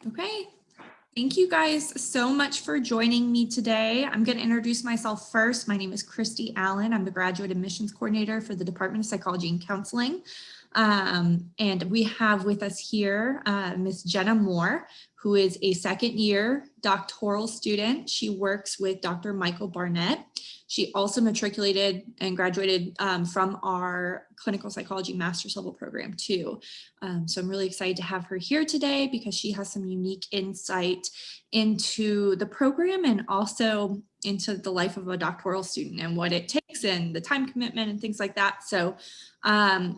Okay, thank you guys so much for joining me today. I'm going to introduce myself first. My name is Christy Allen. I'm the Graduate Admissions Coordinator for the Department of Psychology and Counseling. And we have with us here Ms. Jenna Moore, who is a second-year doctoral student. She works with Dr. Michael Barnett. She also matriculated and graduated from our clinical psychology master's level program too. So I'm really excited to have her here today because she has some unique insight into the program and also into the life of a doctoral student and what it takes and the time commitment and things like that. So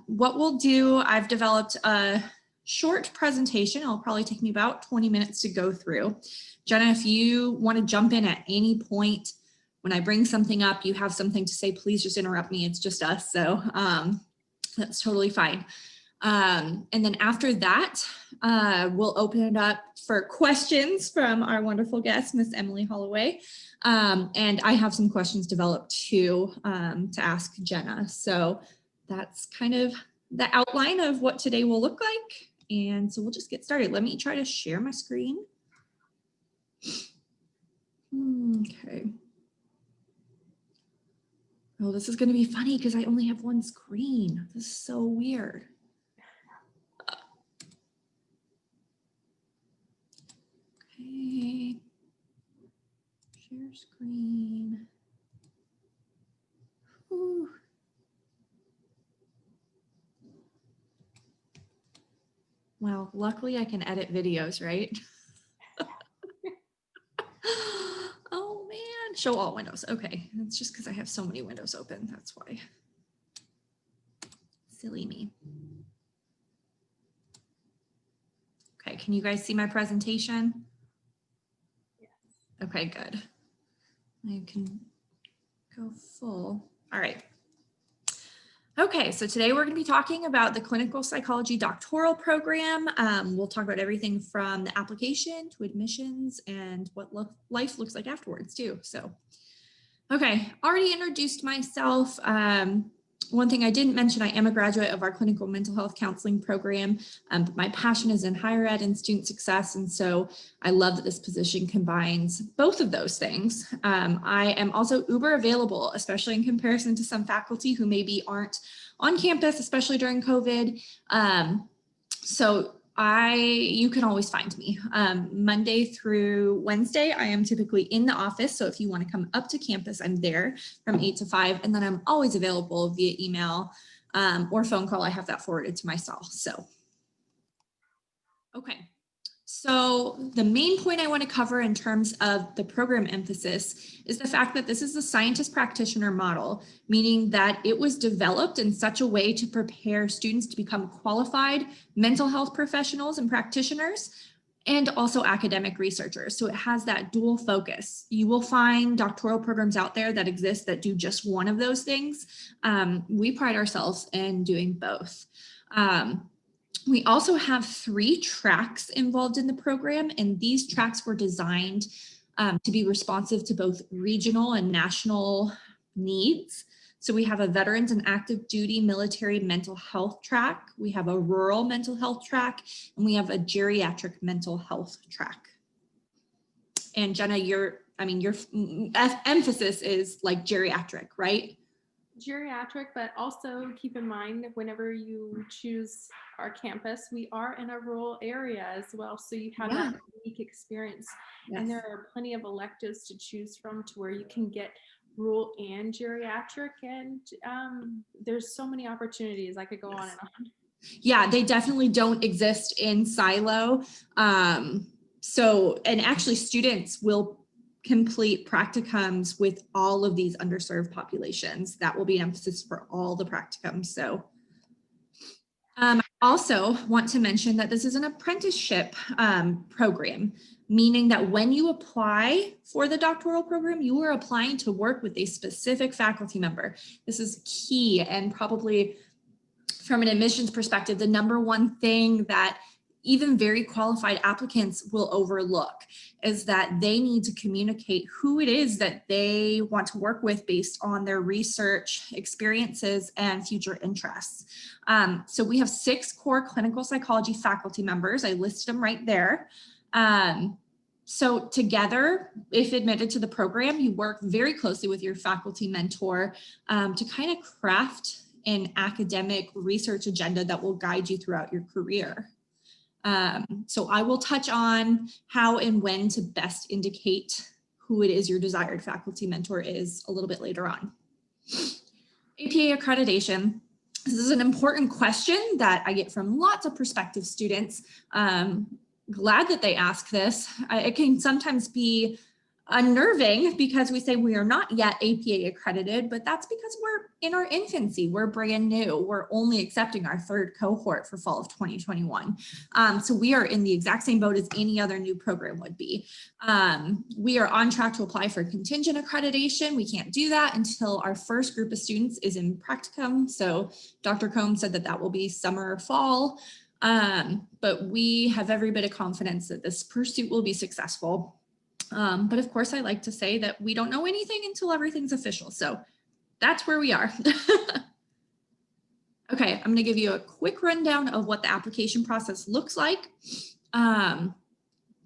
what we'll do, I've developed a short presentation. It'll probably take me about 20 minutes to go through. Jenna, if you want to jump in at any point, when I bring something up, you have something to say, please just interrupt me. It's just us. So that's totally fine. And then after that, we'll open it up for questions from our wonderful guest, Miss Emily Holloway. And I have some questions developed too to ask Jenna. So that's kind of the outline of what today will look like. And so we'll just get started. Let me try to share my screen. Okay. Oh, this is going to be funny because I only have one screen. This is so weird. Okay. Share screen. Whew. Wow, luckily I can edit videos, right? Oh man, show all windows. Okay, it's just because I have so many windows open. That's why. Silly me. Okay, can you guys see my presentation? Yes. Okay, good. I can go full. All right. Okay, so today we're going to be talking about the clinical psychology doctoral program. We'll talk about everything from the application to admissions and what life looks like afterwards too. So, okay, already introduced myself. One thing I didn't mention, I am a graduate of our clinical mental health counseling program, but my passion is in higher ed and student success. And so I love that this position combines both of those things. I am also uber available, especially in comparison to some faculty who maybe aren't on campus, especially during COVID. So you can always find me. Monday through Wednesday, I am typically in the office. So if you want to come up to campus, I'm there from 8 to 5. And then I'm always available via email or phone call. I have that forwarded to my cell. So, okay. So the main point I want to cover in terms of the program emphasis is the fact that this is a scientist practitioner model, meaning that it was developed in such a way to prepare students to become qualified mental health professionals and practitioners, and also academic researchers. So it has that dual focus. You will find doctoral programs out there that exist that do just one of those things. We pride ourselves in doing both. We also have 3 tracks involved in the program, and these tracks were designed to be responsive to both regional and national needs. So we have a veterans and active duty military mental health track, we have a rural mental health track, and we have a geriatric mental health track. And Jenna, your emphasis is like geriatric, right? Geriatric, but also keep in mind that whenever you choose our campus, we are in a rural area as well. So you have that unique experience. Yes. And there are plenty of electives to choose from to where you can get rural and geriatric. And there's so many opportunities. I could go on and on. Yeah, they definitely don't exist in silo. And actually students will complete practicums with all of these underserved populations. That will be an emphasis for all the practicums. So I also want to mention that this is an apprenticeship program, meaning that when you apply for the doctoral program, you are applying to work with a specific faculty member. This is key, and probably from an admissions perspective, the #1 thing that even very qualified applicants will overlook is that they need to communicate who it is that they want to work with based on their research experiences and future interests. So we have 6 core clinical psychology faculty members. I listed them right there. So together, if admitted to the program, you work very closely with your faculty mentor to kind of craft an academic research agenda that will guide you throughout your career. So I will touch on how and when to best indicate who it is your desired faculty mentor is a little bit later on. APA accreditation. This is an important question that I get from lots of prospective students. Glad that they ask this. It can sometimes be unnerving because we say we are not yet APA accredited, but that's because we're in our infancy. We're brand new. We're only accepting our third cohort for fall of 2021. So we are in the exact same boat as any other new program would be. We are on track to apply for contingent accreditation. We can't do that until our first group of students is in practicum. So Dr. Combs said that that will be summer or fall. But we have every bit of confidence that this pursuit will be successful. But of course, I like to say that we don't know anything until everything's official. So that's where we are. Okay, I'm going to give you a quick rundown of what the application process looks like.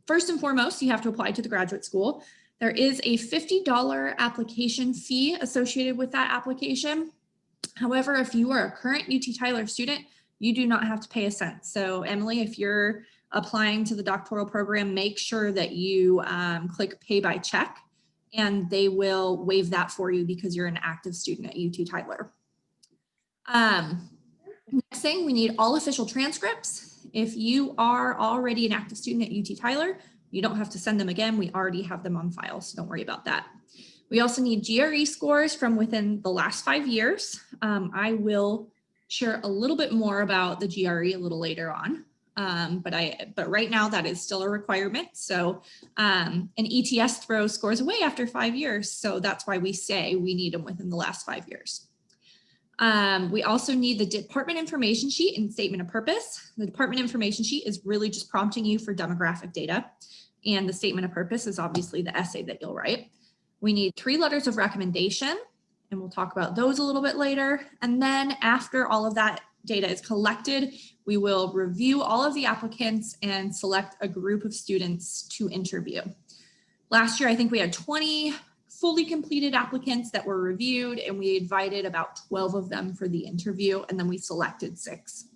First and foremost, you have to apply to the graduate school. There is a $50 application fee associated with that application. However, if you are a current UT Tyler student, you do not have to pay a cent. So Emily, if you're applying to the doctoral program, make sure that you click pay by check and they will waive that for you because you're an active student at UT Tyler. Next thing, we need all official transcripts. If you are already an active student at UT Tyler, you don't have to send them again. We already have them on file, so don't worry about that. We also need GRE scores from within the last 5 years. I will share a little bit more about the GRE a little later on. But right now that is still a requirement. So an ETS throws scores away after 5 years. So that's why we say we need them within the last 5 years. We also need the department information sheet and statement of purpose. The department information sheet is really just prompting you for demographic data. And the statement of purpose is obviously the essay that you'll write. We need 3 letters of recommendation, and we'll talk about those a little bit later. And then after all of that data is collected, we will review all of the applicants and select a group of students to interview. Last year, I think we had 20 fully completed applicants that were reviewed, and we invited about 12 of them for the interview, and then we selected 6.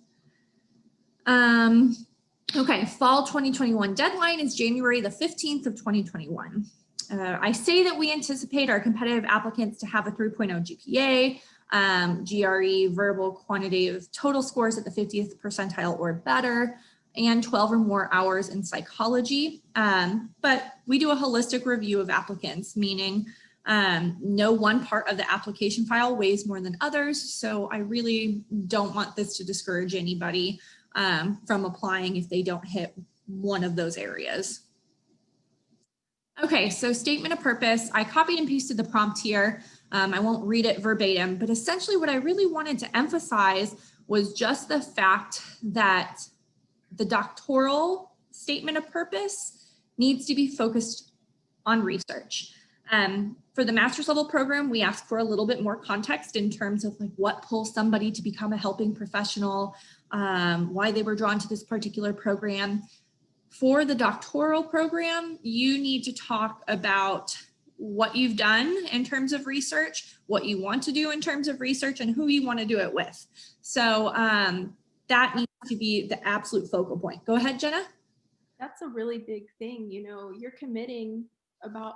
Okay, fall 2021 deadline is January the 15th of 2021. I say that we anticipate our competitive applicants to have a 3.0 GPA, GRE, verbal, quantitative, total scores at the 50th percentile or better, and 12 or more hours in psychology. But we do a holistic review of applicants, meaning no one part of the application file weighs more than others. So I really don't want this to discourage anybody from applying if they don't hit one of those areas. Okay, so statement of purpose, I copied and pasted the prompt here. I won't read it verbatim, but essentially what I really wanted to emphasize was just the fact that the doctoral statement of purpose needs to be focused on research. For the master's level program, we ask for a little bit more context in terms of like what pulls somebody to become a helping professional, why they were drawn to this particular program. For the doctoral program, you need to talk about what you've done in terms of research, what you want to do in terms of research, and who you want to do it with. So that needs to be the absolute focal point. Go ahead, Jenna. That's a really big thing. You know, you're committing about,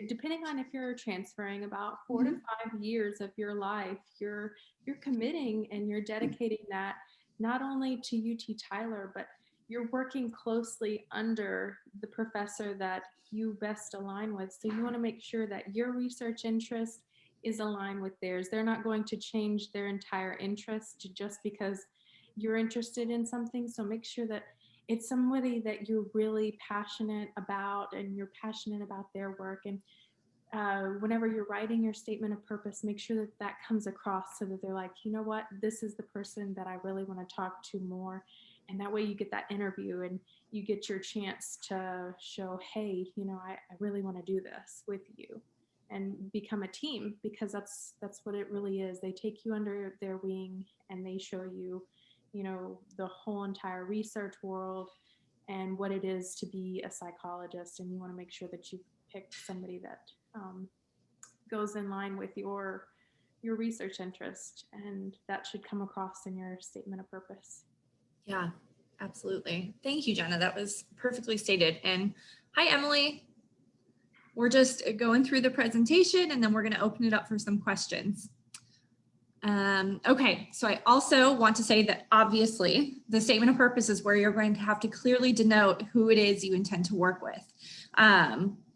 depending on if you're transferring, about 4 to 5 years of your life. You're committing and you're dedicating that not only to UT Tyler, but you're working closely under the professor that you best align with. So you want to make sure that your research interest is aligned with theirs. They're not going to change their entire interest just because you're interested in something. So make sure that it's somebody that you're really passionate about and you're passionate about their work. And whenever you're writing your statement of purpose, make sure that that comes across so that they're like, you know what, this is the person that I really want to talk to more. And that way you get that interview and you get your chance to show, hey, you know, I really want to do this with you and become a team, because that's what it really is. They take you under their wing and they show you, you know, the whole entire research world and what it is to be a psychologist. And you want to make sure that you pick somebody that goes in line with your research interest, and that should come across in your statement of purpose. Yeah, absolutely. Thank you, Jenna. That was perfectly stated. And hi, Emily. We're just going through the presentation and then we're going to open it up for some questions. Okay, so I also want to say that obviously the statement of purpose is where you're going to have to clearly denote who it is you intend to work with.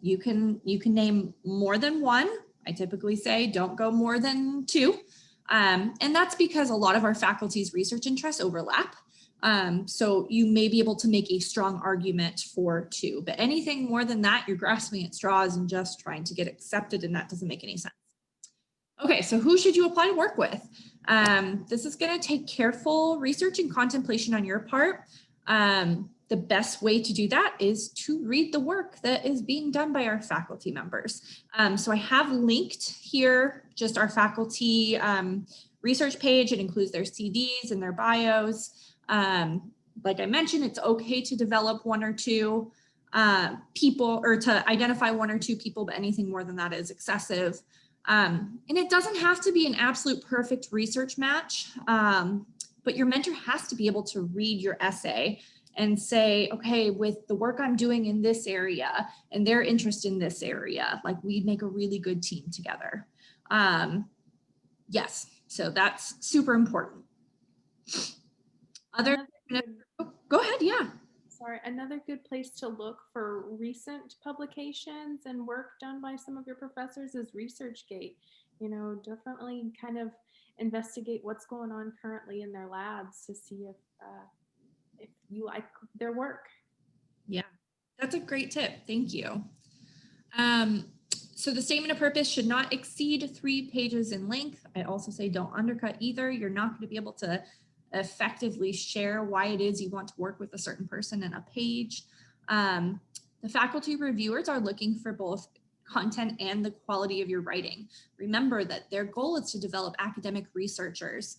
You can name more than one. I typically say don't go more than two. And that's because a lot of our faculty's research interests overlap. So you may be able to make a strong argument for two, but anything more than that, you're grasping at straws and just trying to get accepted, and that doesn't make any sense. Okay, so who should you apply to work with? This is going to take careful research and contemplation on your part. The best way to do that is to read the work that is being done by our faculty members. So I have linked here just our faculty research page. It includes their CVs and their bios. Like I mentioned, it's okay to develop one or two people, or to identify one or two people, but anything more than that is excessive. And it doesn't have to be an absolute perfect research match, but your mentor has to be able to read your essay and say, okay, with the work I'm doing in this area and their interest in this area, like we make a really good team together. Yes, so that's super important. Go ahead, yeah. Sorry, another good place to look for recent publications and work done by some of your professors is ResearchGate. You know, definitely kind of investigate what's going on currently in their labs to see if you like their work. Yeah, that's a great tip. Thank you. So the statement of purpose should not exceed 3 pages in length. I also say don't undercut either. You're not going to be able to effectively share why it is you want to work with a certain person in a page. The faculty reviewers are looking for both content and the quality of your writing. Remember that their goal is to develop academic researchers.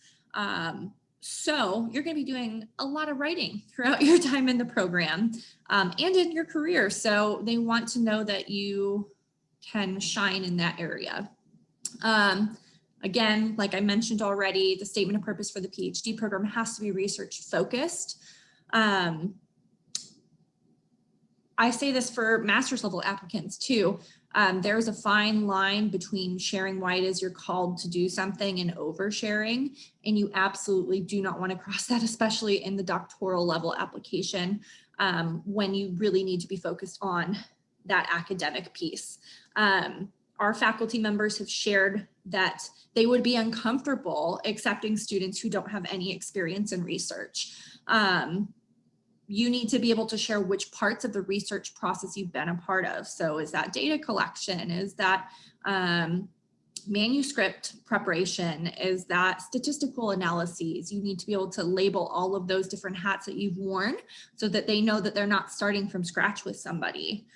So you're going to be doing a lot of writing throughout your time in the program and in your career. So they want to know that you can shine in that area. Again, like I mentioned already, the statement of purpose for the PhD program has to be research focused. I say this for master's level applicants too. There's a fine line between sharing why it is you're called to do something and oversharing, and you absolutely do not want to cross that, especially in the doctoral level application, when you really need to be focused on that academic piece. Our faculty members have shared that they would be uncomfortable accepting students who don't have any experience in research. You need to be able to share which parts of the research process you've been a part of. So is that data collection? Is that manuscript preparation? Is that statistical analyses? You need to be able to label all of those different hats that you've worn so that they know that they're not starting from scratch with somebody.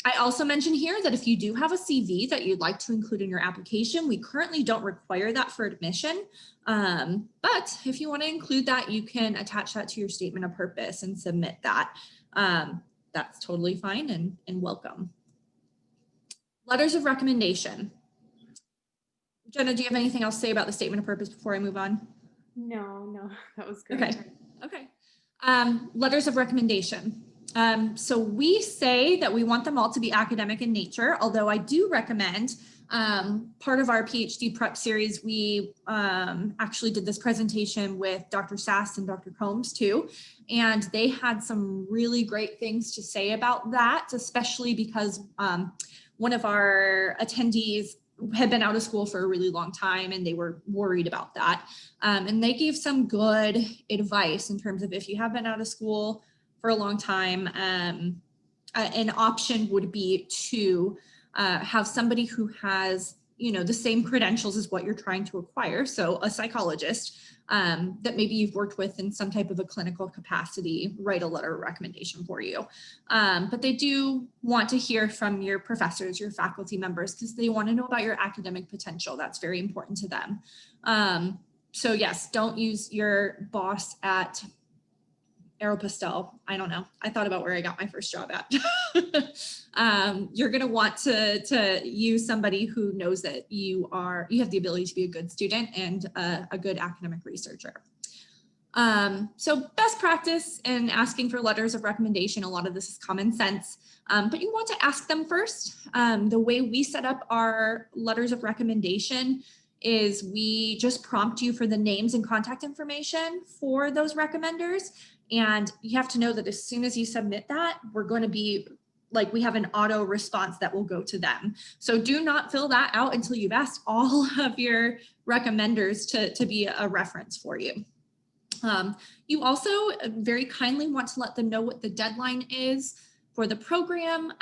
I also mentioned here that if you do have a CV that you'd like to include in your application, we currently don't require that for admission. But if you want to include that, you can attach that to your statement of purpose and submit that. That's totally fine and welcome. Letters of recommendation. Jenna, do you have anything else to say about the statement of purpose before I move on? No, that was great. Okay. Letters of recommendation. So we say that we want them all to be academic in nature, although I do recommend part of our PhD prep series, we actually did this presentation with Dr. Sass and Dr. Combs too, and they had some really great things to say about that, especially because one of our attendees had been out of school for a really long time and they were worried about that. And they gave some good advice in terms of if you have been out of school for a long time, an option would be to have somebody who has, the same credentials as what you're trying to acquire. So a psychologist that maybe you've worked with in some type of a clinical capacity, write a letter of recommendation for you. But they do want to hear from your professors, your faculty members, because they want to know about your academic potential. That's very important to them. So yes, don't use your boss at Aeropostale, I don't know. I thought about where I got my first job at. You're going to want to use somebody who knows that you have the ability to be a good student and a good academic researcher. So best practice in asking for letters of recommendation, a lot of this is common sense, but you want to ask them first. The way we set up our letters of recommendation is we just prompt you for the names and contact information for those recommenders. And you have to know that as soon as you submit that, we're going to be like, we have an auto response that will go to them. So do not fill that out until you've asked all of your recommenders to be a reference for you. You also very kindly want to let them know what the deadline is for the program.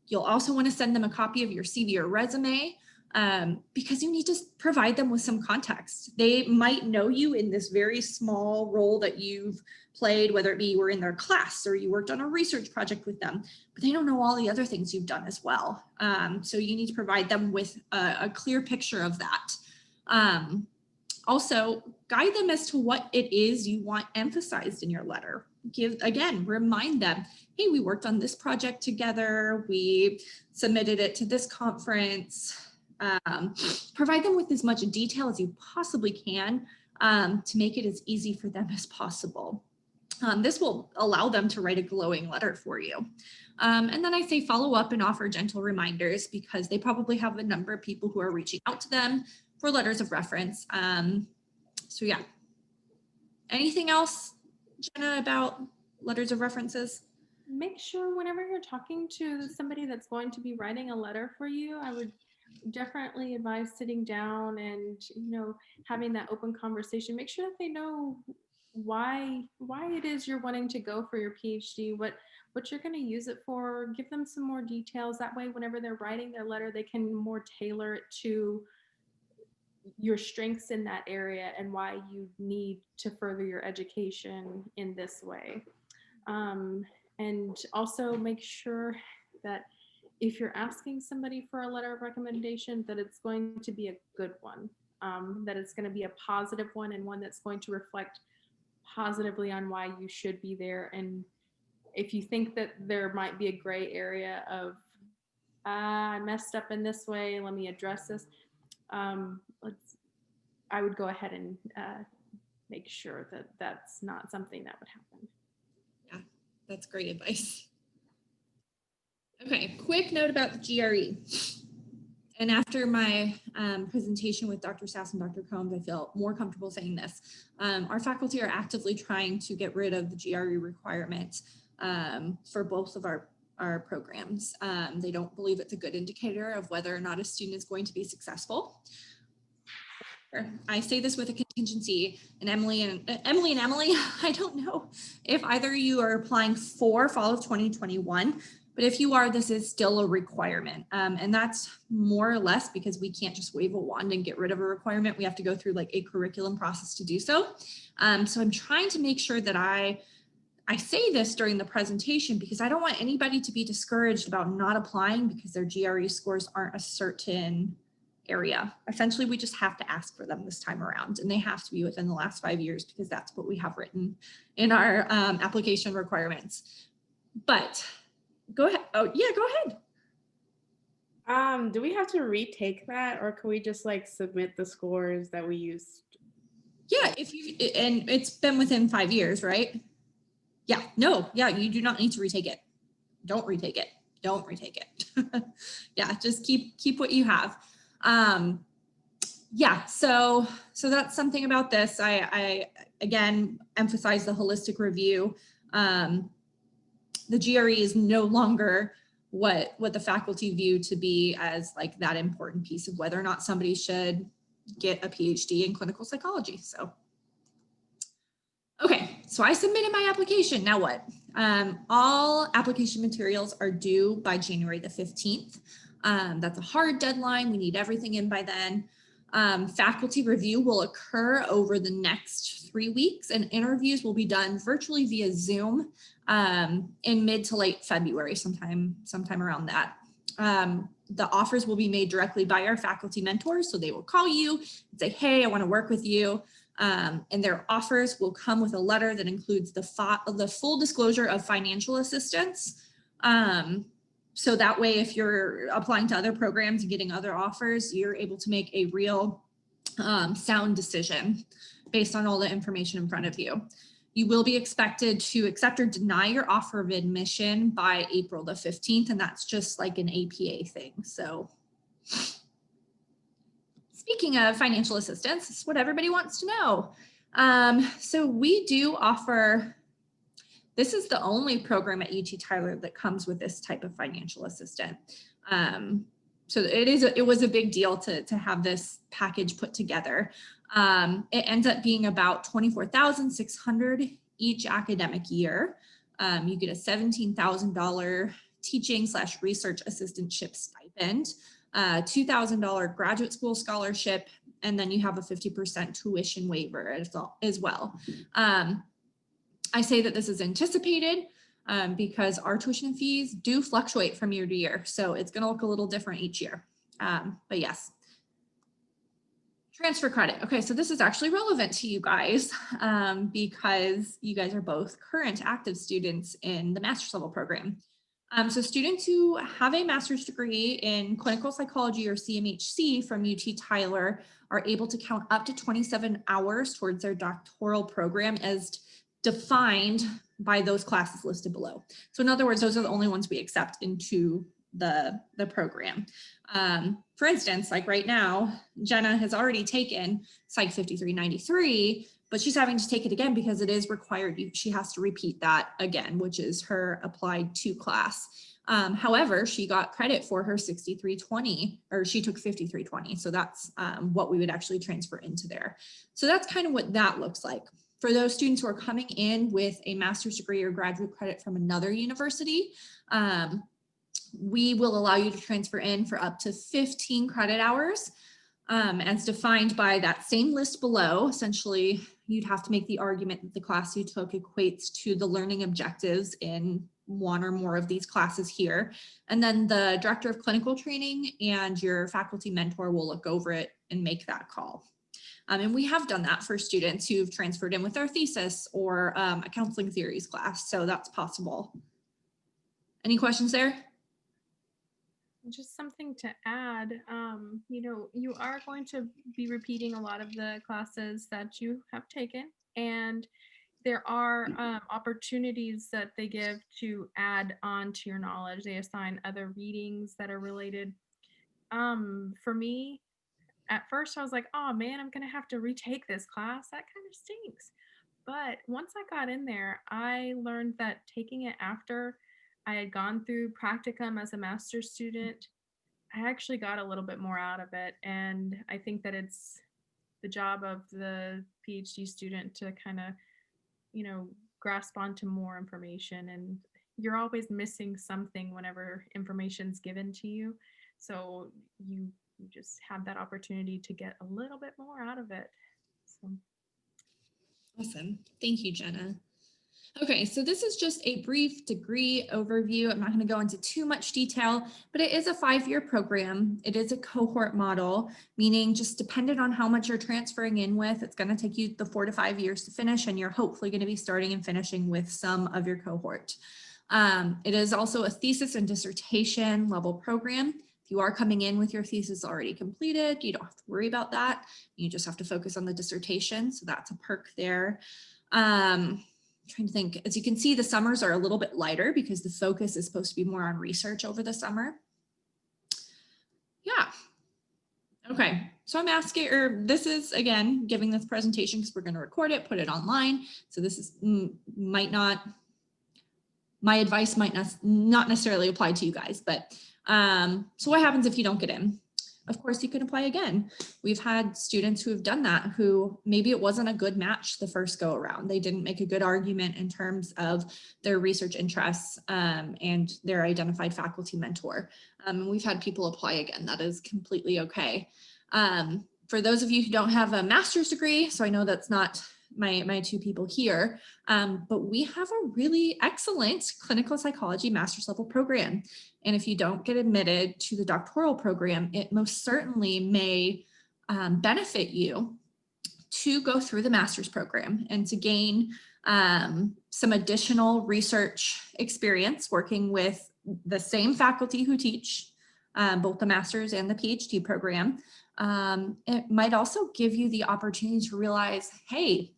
You'll also want to send them a copy of your CV or resume because you need to provide them with some context. They might know you in this very small role that you've played, whether it be you were in their class or you worked on a research project with them, but they don't know all the other things you've done as well. So you need to provide them with a clear picture of that. Also, guide them as to what it is you want emphasized in your letter. Remind them, hey, we worked on this project together. We submitted it to this conference. Provide them with as much detail as you possibly can to make it as easy for them as possible. This will allow them to write a glowing letter for you. And then I say follow up and offer gentle reminders because they probably have a number of people who are reaching out to them for letters of reference. So yeah. Anything else, Jenna, about letters of references? Make sure whenever you're talking to somebody that's going to be writing a letter for you, I would definitely advise sitting down and, having that open conversation. Make sure that they know why it is you're wanting to go for your PhD, what you're going to use it for. Give them some more details. That way, whenever they're writing their letter, they can more tailor it to your strengths in that area and why you need to further your education in this way. And also make sure that if you're asking somebody for a letter of recommendation, that it's going to be a good one, that it's going to be a positive one and one that's going to reflect positively on why you should be there. And if you think that there might be a gray area of, I messed up in this way, let me address this, I would go ahead and make sure that that's not something that would happen. Yeah, that's great advice. Okay, quick note about the GRE. And after my presentation with Dr. Sass and Dr. Combs, I feel more comfortable saying this. Our faculty are actively trying to get rid of the GRE requirement for both of our programs. They don't believe it's a good indicator of whether or not a student is going to be successful. I say this with a contingency, and Emily, I don't know if either of you are applying for fall of 2021, but if you are, this is still a requirement. And that's more or less because we can't just wave a wand and get rid of a requirement. We have to go through like a curriculum process to do so. So I'm trying to make sure that I say this during the presentation because I don't want anybody to be discouraged about not applying because their GRE scores aren't a certain area. Essentially, we just have to ask for them this time around, and they have to be within the last 5 years because that's what we have written in our application requirements. But go ahead. Oh yeah, go ahead. Do we have to retake that, or can we just like submit the scores that we used? Yeah, and it's been within 5 years, right? Yeah, no, yeah, you do not need to retake it. Don't retake it. Don't retake it. Yeah, just keep what you have. Yeah, so that's something about this. I again emphasize the holistic review. The GRE is no longer what the faculty view to be as like that important piece of whether or not somebody should get a PhD in clinical psychology. So, okay, so I submitted my application. Now what? All application materials are due by January the 15th. That's a hard deadline. We need everything in by then. Faculty review will occur over the next 3 weeks, and interviews will be done virtually via Zoom in mid to late February, sometime around that. The offers will be made directly by our faculty mentors, so they will call you and say, hey, I want to work with you. And their offers will come with a letter that includes the full disclosure of financial assistance. So that way, if you're applying to other programs and getting other offers, you're able to make a real sound decision based on all the information in front of you. You will be expected to accept or deny your offer of admission by April the 15th, and that's just like an APA thing. So speaking of financial assistance, it's what everybody wants to know. So we do offer, this is the only program at UT Tyler that comes with this type of financial assistance. So it was a big deal to have this package put together. It ends up being about $24,600 each academic year. You get a $17,000 teaching/research assistantship stipend, $2,000 graduate school scholarship, and then you have a 50% tuition waiver as well. I say that this is anticipated because our tuition fees do fluctuate from year to year. So it's going to look a little different each year. But yes. Transfer credit. Okay, so this is actually relevant to you guys because you guys are both current active students in the master's level program. So students who have a master's degree in clinical psychology or CMHC from UT Tyler are able to count up to 27 hours towards their doctoral program as defined by those classes listed below. So in other words, those are the only ones we accept into the program. For instance, like right now, Jenna has already taken Psych 5393, but she's having to take it again because it is required. She has to repeat that again, which is her applied to class. However, she got credit for her 6320, or she took 5320. So that's what we would actually transfer into there. So that's kind of what that looks like. For those students who are coming in with a master's degree or graduate credit from another university, we will allow you to transfer in for up to 15 credit hours as defined by that same list below. Essentially, you'd have to make the argument that the class you took equates to the learning objectives in one or more of these classes here. And then the director of clinical training and your faculty mentor will look over it and make that call. And we have done that for students who've transferred in with their thesis or a counseling theories class. So that's possible. Any questions there? Just something to add, you know, you are going to be repeating a lot of the classes that you have taken, and there are opportunities that they give to add on to your knowledge. They assign other readings that are related. For me, at first I was like, oh man, I'm gonna have to retake this class. That kind of stinks. But once I got in there, I learned that taking it after I had gone through practicum as a master's student, I actually got a little bit more out of it. And I think that it's the job of the PhD student to kind of, you know, grasp onto more information. And you're always missing something whenever information's given to you. So you just have that opportunity to get a little bit more out of it. So. Awesome. Thank you, Jenna. Okay, so this is just a brief degree overview. I'm not going to go into too much detail, but it is a 5-year program. It is a cohort model, meaning just dependent on how much you're transferring in with, it's going to take you the 4 to 5 years to finish, and you're hopefully going to be starting and finishing with some of your cohort. It is also a thesis and dissertation level program. If you are coming in with your thesis already completed, you don't have to worry about that. You just have to focus on the dissertation, so that's a perk there. Trying to think, as you can see, the summers are a little bit lighter because the focus is supposed to be more on research over the summer. Yeah. Okay, so I'm asking, or this is again, giving this presentation because we're going to record it, put it online. So this is my advice might not necessarily apply to you guys, but so what happens if you don't get in? Of course, you can apply again. We've had students who have done that, who maybe it wasn't a good match the first go around. They didn't make a good argument in terms of their research interests and their identified faculty mentor. We've had people apply again. That is completely okay. For those of you who don't have a master's degree, so I know that's not my 2 people here, but we have a really excellent clinical psychology master's level program. And if you don't get admitted to the doctoral program, it most certainly may benefit you to go through the master's program and to gain some additional research experience working with the same faculty who teach both the master's and the PhD program. It might also give you the opportunity to realize, hey,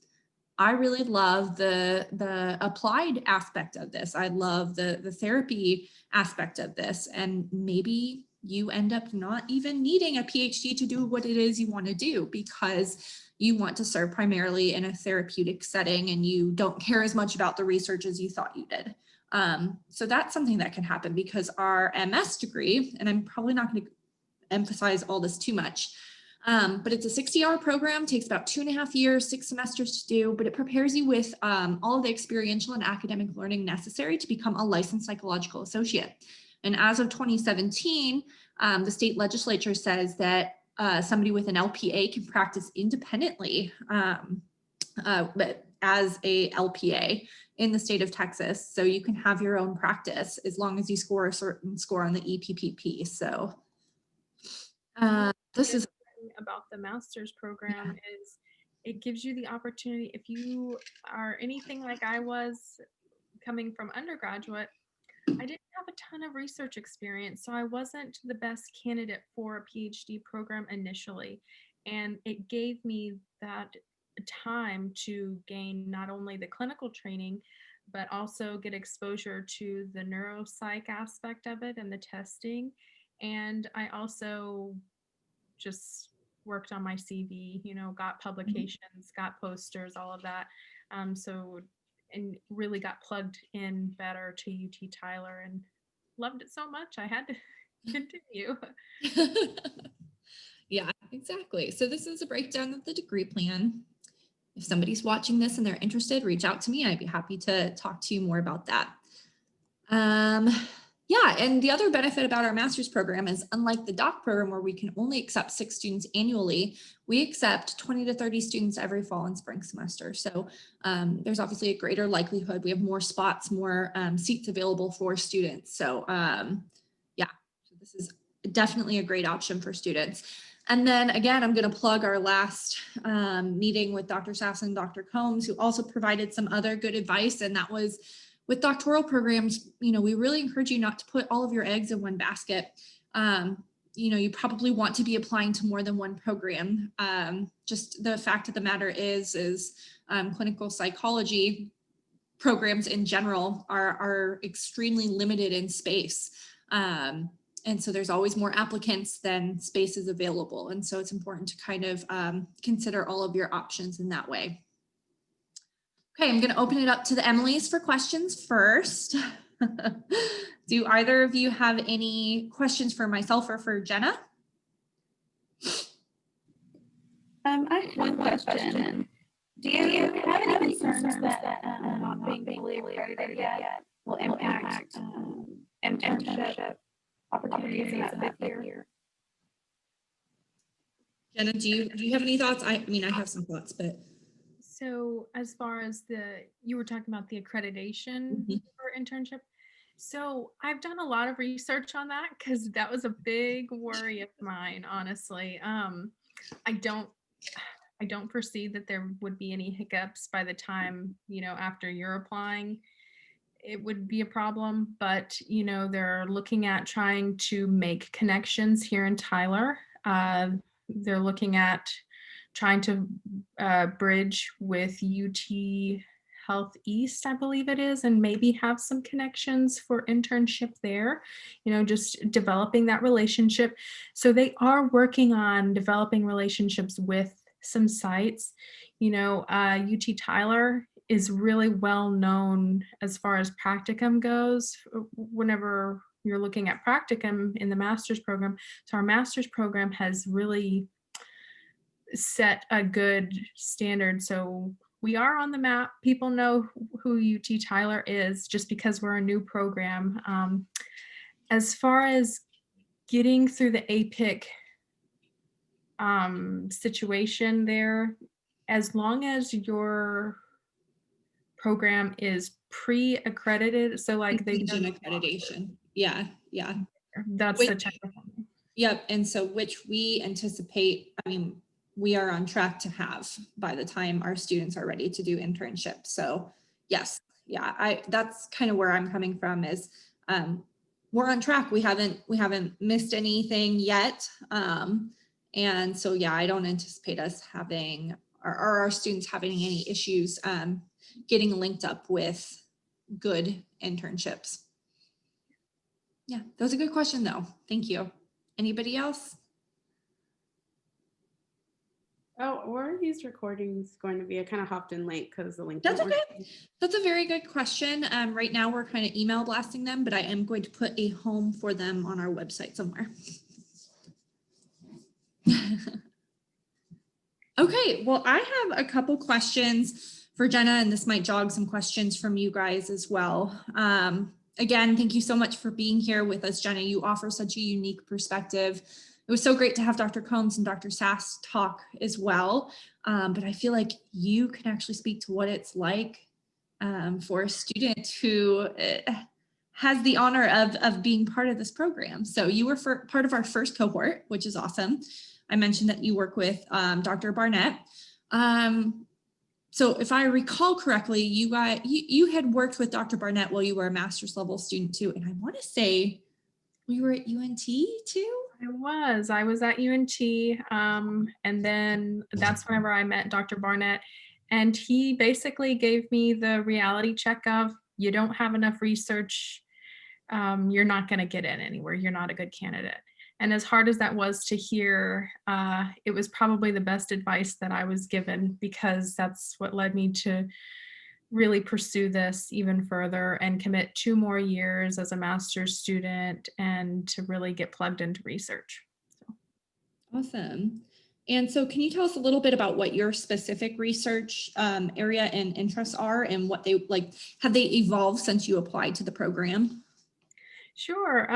I really love the applied aspect of this. I love the therapy aspect of this. And maybe you end up not even needing a PhD to do what it is you want to do, because you want to serve primarily in a therapeutic setting and you don't care as much about the research as you thought you did. So that's something that can happen, because our MS degree, and I'm probably not going to emphasize all this too much, but it's a 60-hour program, takes about 2.5 years, 6 semesters to do, but it prepares you with all of the experiential and academic learning necessary to become a licensed psychological associate. And as of 2017, the state legislature says that somebody with an LPA can practice independently but as a LPA in the state of Texas. So you can have your own practice as long as you score a certain score on the EPPP. So this is about the master's program is it gives you the opportunity, if you are anything like I was coming from undergraduate, I didn't have a ton of research experience, so I wasn't the best candidate for a PhD program initially. And it gave me that time to gain not only the clinical training, but also get exposure to the neuropsych aspect of it and the testing. And I also just worked on my CV, got publications, got posters, all of that. And really got plugged in better to UT Tyler and loved it so much I had to continue. Yeah, exactly. So this is a breakdown of the degree plan. If somebody's watching this and they're interested, reach out to me. I'd be happy to talk to you more about that. Yeah, and the other benefit about our master's program is, unlike the doc program where we can only accept 6 students annually, we accept 20 to 30 students every fall and spring semester. So there's obviously a greater likelihood. We have more spots, more seats available for students. So yeah, so this is definitely a great option for students. And then again, I'm going to plug our last meeting with Dr. Sassen and Dr. Combs, who also provided some other good advice. And that was, with doctoral programs, we really encourage you not to put all of your eggs in one basket. You probably want to be applying to more than one program. Just the fact of the matter is clinical psychology programs in general are extremely limited in space. And so there's always more applicants than spaces available. And so it's important to kind of consider all of your options in that way. Okay, I'm going to open it up to the Emilys for questions first. Do either of you have any questions for myself or for Jenna? I have one question. Do you have any concerns that not being fully accredited yet will impact internship opportunities in that 5th year? Jenna, do you have any thoughts? I mean, I have some thoughts, but. So as far as you were talking about the accreditation for internship. So I've done a lot of research on that because that was a big worry of mine, honestly. I don't foresee that there would be any hiccups by the time, after you're applying. It would be a problem, but, they're looking at trying to make connections here in Tyler. They're looking at trying to bridge with UT Health East, I believe it is, and maybe have some connections for internship there, just developing that relationship. So they are working on developing relationships with some sites. UT Tyler is really well known as far as practicum goes. Whenever you're looking at practicum in the master's program, so our master's program has really set a good standard. So we are on the map. People know who UT Tyler is just because we're a new program. As far as getting through the APIC situation there, as long as your program is pre-accredited, so like they've done accreditation. Yeah. That's the type of thing. Yep. And so which we anticipate, I mean, we are on track to have by the time our students are ready to do internships. So yes, yeah, that's kind of where I'm coming from is we're on track. We haven't missed anything yet. And so, yeah, I don't anticipate us having or our students having any issues getting linked up with good internships. Yeah, that was a good question though. Thank you. Anybody else? Oh, were these recordings going to be? I kind of hopped in late because the link. That's didn't work. okay. That's a very good question. Right now we're kind of email blasting them, but I am going to put a home for them on our website somewhere. Okay, well, I have a couple questions for Jenna, and this might jog some questions from you guys as well. Again, thank you so much for being here with us, Jenna. You offer such a unique perspective. It was so great to have Dr. Combs and Dr. Sass talk as well. But I feel like you can actually speak to what it's like for a student who has the honor of being part of this program. So you were part of our first cohort, which is awesome. I mentioned that you work with Dr. Barnett. So if I recall correctly, you had worked with Dr. Barnett while you were a master's level student too. And I want to say we were at UNT too? I was at UNT. And then that's whenever I met Dr. Barnett. And he basically gave me the reality check of you don't have enough research. You're not going to get in anywhere. You're not a good candidate. And as hard as that was to hear, it was probably the best advice that I was given, because that's what led me to really pursue this even further and commit 2 more years as a master's student and to really get plugged into research. So. Awesome. And so can you tell us a little bit about what your specific research area and interests are and what they like, have they evolved since you applied to the program? Sure.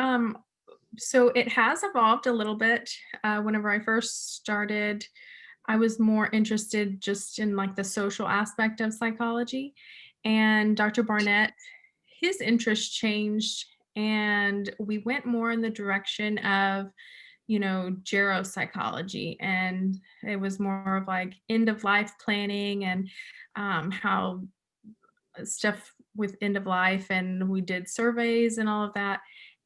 So it has evolved a little bit. Whenever I first started, I was more interested just in like the social aspect of psychology. And Dr. Barnett, his interest changed, and we went more in the direction of, geropsychology. And it was more of like end of life planning and how stuff with end of life. And we did surveys and all of that.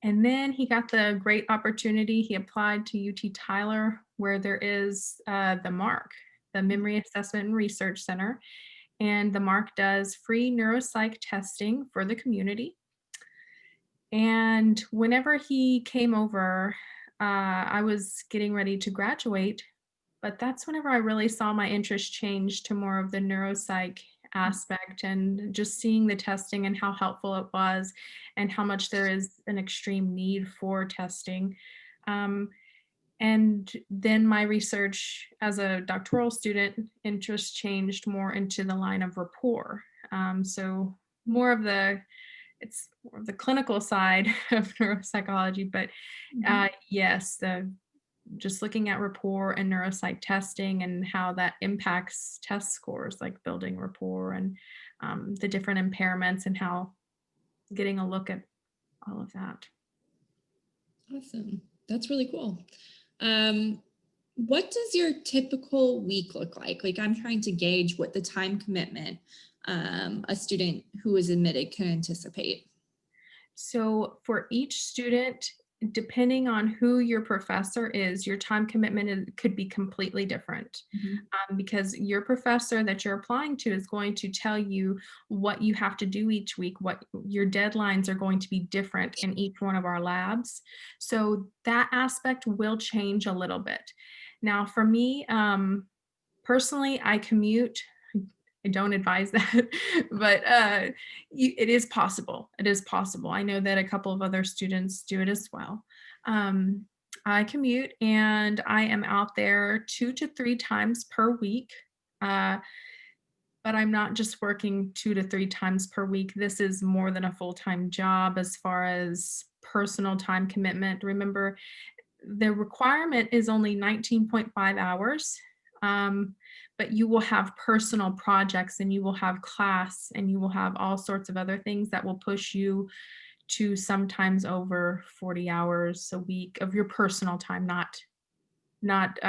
And then he got the great opportunity. He applied to UT Tyler, where there is the MARC, the Memory Assessment and Research Center. And the MARC does free neuropsych testing for the community. And whenever he came over, I was getting ready to graduate, but that's whenever I really saw my interest change to more of the neuropsych aspect, and just seeing the testing and how helpful it was and how much there is an extreme need for testing. And then my research as a doctoral student interest changed more into the line of rapport. So it's more of the clinical side of neuropsychology, but yes, just looking at rapport and neuropsych testing and how that impacts test scores, like building rapport and the different impairments, and how getting a look at all of that. Awesome. That's really cool. What does your typical week look like? Like, I'm trying to gauge what the time commitment a student who is admitted can anticipate. So for each student, depending on who your professor is, your time commitment could be completely different. Because your professor that you're applying to is going to tell you what you have to do each week, what your deadlines are going to be different in each one of our labs. So that aspect will change a little bit. Now for me, personally, I commute. I don't advise that, but it is possible. It is possible. I know that a couple of other students do it as well. I commute, and I am out there 2 to 3 times per week. But I'm not just working 2 to 3 times per week. This is more than a full-time job as far as personal time commitment. Remember, the requirement is only 19.5 hours. But you will have personal projects, and you will have class, and you will have all sorts of other things that will push you to sometimes over 40 hours a week of your personal time, not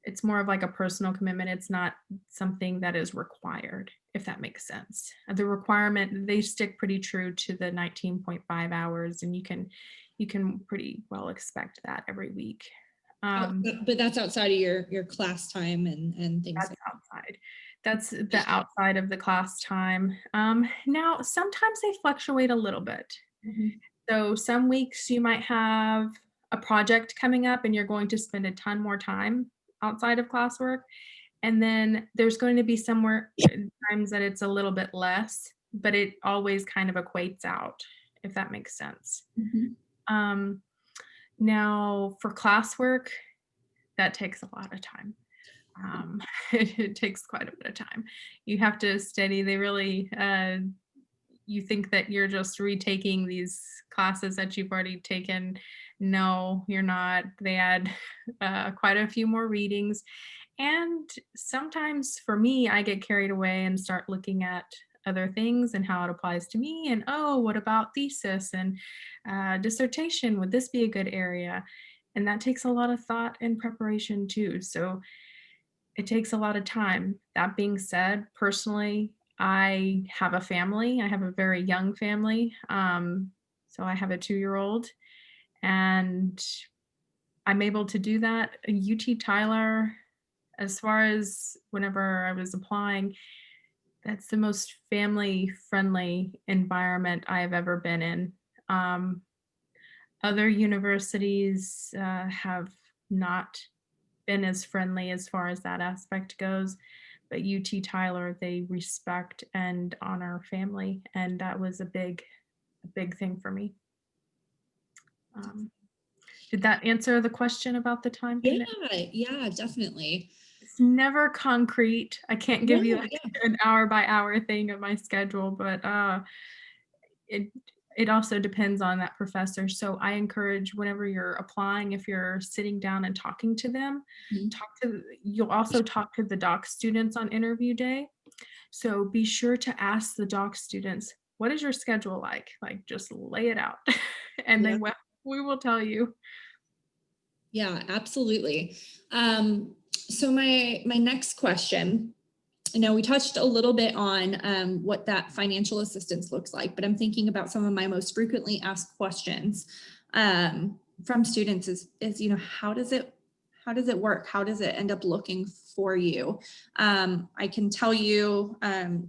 it's more of like a personal commitment. It's not something that is required, if that makes sense. The requirement, they stick pretty true to the 19.5 hours, and you can pretty well expect that every week. But that's outside of your class time and things That's like outside. That's the outside of the class time. Now, sometimes they fluctuate a little bit. that. So some weeks you might have a project coming up and you're going to spend a ton more time outside of classwork. And then there's going to be somewhere times that it's a little bit less, but it always kind of equates out, if that makes sense. Mhm. Now for classwork, that takes a lot of time. It takes quite a bit of time. You have to study. They really, you think that you're just retaking these classes that you've already taken. No, you're not. They add quite a few more readings. And sometimes for me, I get carried away and start looking at other things and how it applies to me. And oh, what about thesis and dissertation? Would this be a good area? And that takes a lot of thought and preparation too. So it takes a lot of time. That being said, personally, I have a family. I have a very young family. So I have a 2-year-old, and I'm able to do that. UT Tyler, as far as whenever I was applying, that's the most family friendly environment I have ever been in. Other universities have not been as friendly as far as that aspect goes, but UT Tyler, they respect and honor family, and that was a big thing for me. Did that answer the question about the time commitment? Yeah, definitely. It's never concrete. I can't give you No, like yeah. an hour by hour thing of my schedule, but it also depends on that professor. So I encourage whenever you're applying, if you're sitting down and talking to them, Mhm. you'll also talk to the doc students on interview day. So be sure to ask the doc students, what is your schedule like? Like just lay it out and Yeah. we will tell you. Yeah, absolutely. So my next question, I know we touched a little bit on what that financial assistance looks like, but I'm thinking about some of my most frequently asked questions from students is, how does it work? How does it end up looking for you? I can tell you,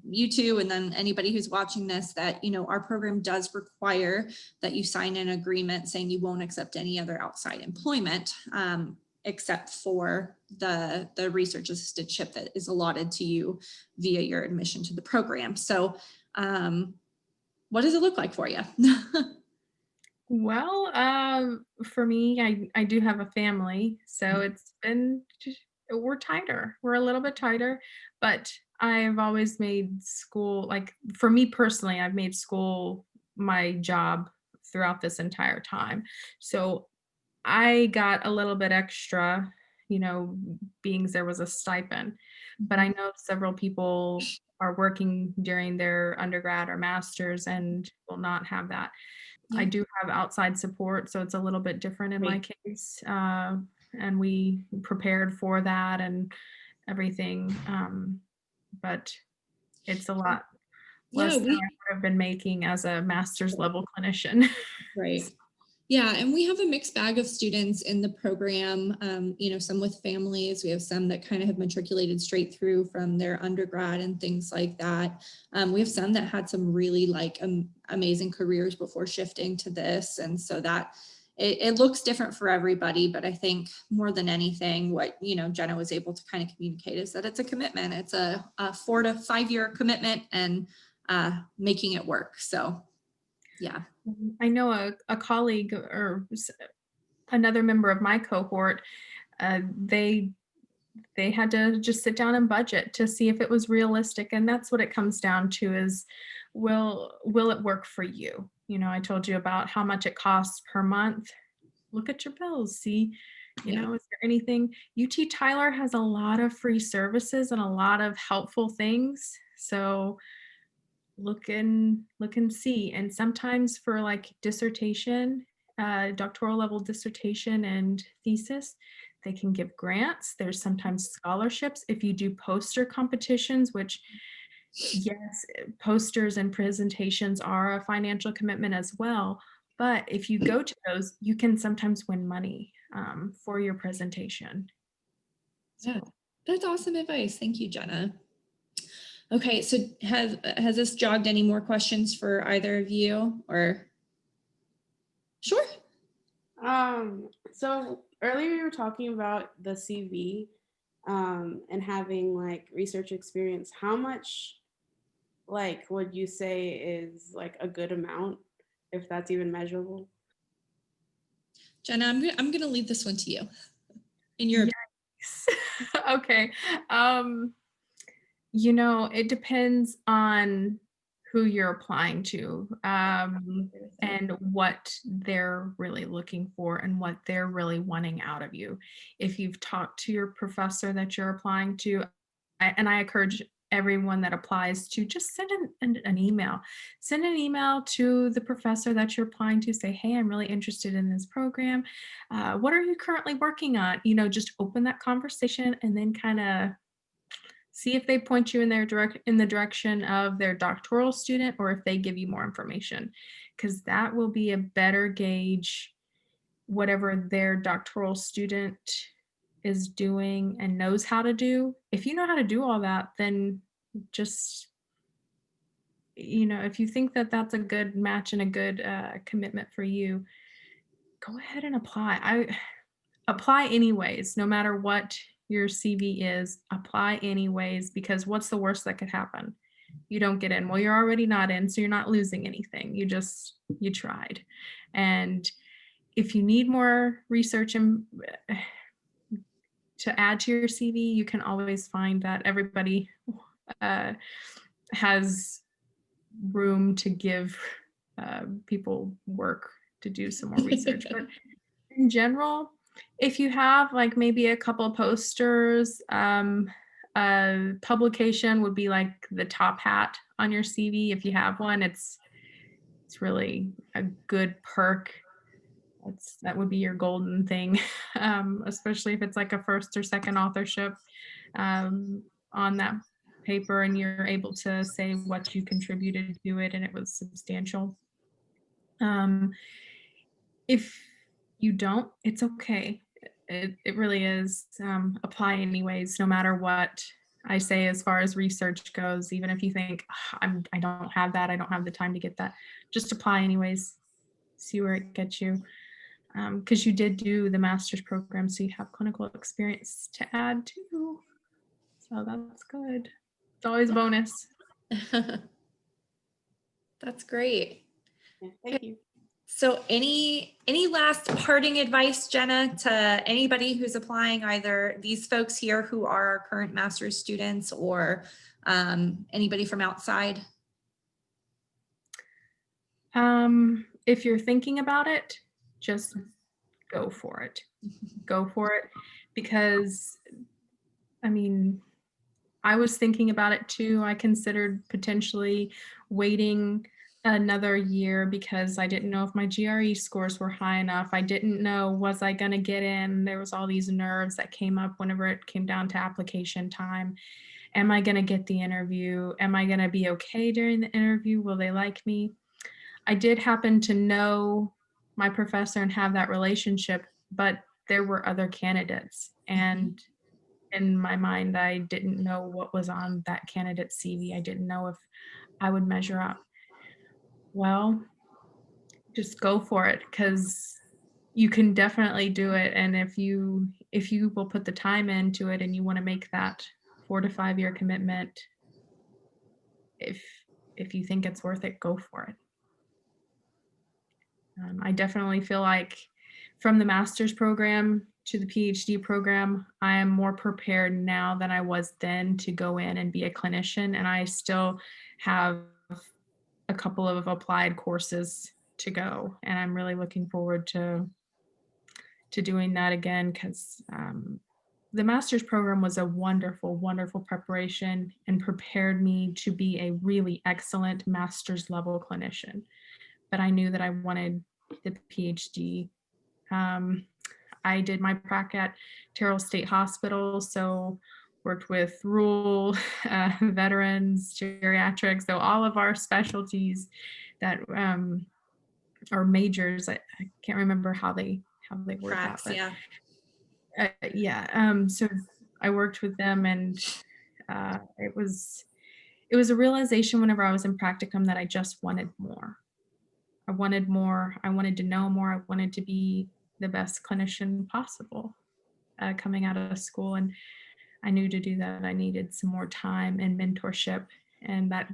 you two, and then anybody who's watching this, that, our program does require that you sign an agreement saying you won't accept any other outside employment, except for the research assistantship that is allotted to you via your admission to the program. So what does it look like for you? Well, for me, I do have a family, so it's been, we're tighter. We're a little bit tighter, but I've always made school, like for me personally, I've made school my job throughout this entire time. So I got a little bit extra, being there was a stipend, but I know several people are working during their undergrad or master's and will not have that. I Yeah. do have outside support, so it's a little bit different in my Right. case. And we prepared for that and everything. But it's a lot Yeah, less than I would have been making as a master's level clinician. right. Yeah, and we have a mixed bag of students in the program, some with families. We have some that kind of have matriculated straight through from their undergrad and things like that. We have some that had some really amazing careers before shifting to this. And so that it looks different for everybody, but I think more than anything, what, Jenna was able to kind of communicate is that it's a commitment. It's a 4 to 5 year commitment, and making it work. So yeah. I know a colleague or another member of my cohort, they had to just sit down and budget to see if it was realistic. And that's what it comes down to is, will it work for you? I told you about how much it costs per month. Look at your bills, see, is there anything? UT Tyler has a lot of free services and a lot of helpful things. So look and see. And sometimes for like dissertation, doctoral level dissertation and thesis, They can give grants. There's sometimes scholarships if you do poster competitions, which yes, posters and presentations are a financial commitment as well. But if you go to those, you can sometimes win money for your presentation. Yeah, that's awesome advice. Thank you, Jenna. Okay, so has this jogged any more questions for either of you, or? Sure. So earlier you were talking about the CV and having like research experience. How much like would you say is like a good amount, if that's even measurable? Jenna, I'm gonna leave this one to you. In your Okay. You know, it depends on who you're applying to and what they're really looking for and what they're really wanting out of you. If you've talked to your professor that you're applying to, and I encourage everyone that applies to just send an email. Send an email to the professor that you're applying to. Say, hey, I'm really interested in this program. What are you currently working on? You know, just open that conversation and then kind of see if they point you in the direction of their doctoral student, or if they give you more information, because that will be a better gauge whatever their doctoral student is doing and knows how to do. If you know how to do all that, then just, you know, if you think that that's a good match and a good commitment for you, go ahead and apply. Apply anyways, no matter what your CV is, apply anyways, because what's the worst that could happen? You don't get in. Well, you're already not in, so you're not losing anything. You tried. And if you need more research and to add to your CV, you can always find that everybody has room to give people work to do some more research. But in general, if you have like maybe a couple of posters, a publication would be like the top hat on your CV. If you have one, it's really a good perk. That would be your golden thing, especially if it's like a first or second authorship on that paper and you're able to say what you contributed to it and it was substantial. If you don't, it's okay. It really is. Apply anyways, no matter what I say as far as research goes. Even if you think I don't have that, I don't have the time to get that, just apply anyways. See where it gets you. Because you did do the master's program, so you have clinical experience to add to. So that's good. It's always a bonus. That's great. Yeah, thank you. So any last parting advice, Jenna, to anybody who's applying, either these folks here who are our current master's students or anybody from outside? If you're thinking about it, just go for it. Go for it, because I mean, I was thinking about it too. I considered potentially waiting another year because I didn't know if my GRE scores were high enough. I didn't know, was I going to get in? There was all these nerves that came up whenever it came down to application time. Am I going to get the interview? Am I going to be okay during the interview? Will they like me? I did happen to know my professor and have that relationship, but there were other candidates. And in my mind, I didn't know what was on that candidate's CV. I didn't know if I would measure up. Well, just go for it, because you can definitely do it. And if you will put the time into it and you want to make that 4 to 5 year commitment, if you think it's worth it, go for it. I definitely feel like from the master's program to the PhD program, I am more prepared now than I was then to go in and be a clinician. And I still have a couple of applied courses to go. And I'm really looking forward to doing that again, because the master's program was a wonderful, wonderful preparation and prepared me to be a really excellent master's level clinician. But I knew that I wanted the PhD. I did my prac at Terrell State Hospital, so worked with rural veterans, geriatrics, so all of our specialties that are majors. I can't remember how they word that, Pracs, but yeah. so I worked with them, and it was a realization whenever I was in practicum that I just wanted more. I wanted more. I wanted to know more. I wanted to be the best clinician possible coming out of school. And I knew to do that, I needed some more time and mentorship, and that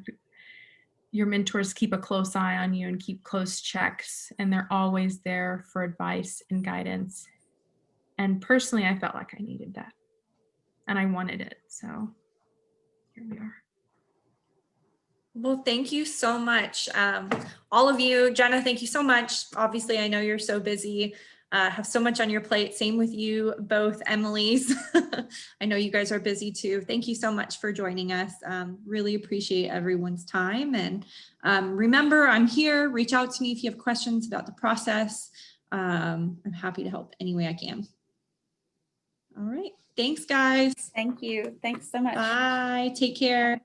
your mentors keep a close eye on you and keep close checks, and they're always there for advice and guidance. And personally, I felt like I needed that and I wanted it. So here we are. Well, thank you so much. All of you, Jenna, thank you so much. Obviously, I know you're so busy, have so much on your plate. Same with you, both Emily's. I know you guys are busy too. Thank you so much for joining us. Really appreciate everyone's time. And remember, I'm here. Reach out to me if you have questions about the process. I'm happy to help any way I can. All right. Thanks, guys. Thank you. Thanks so much. Bye. Take care.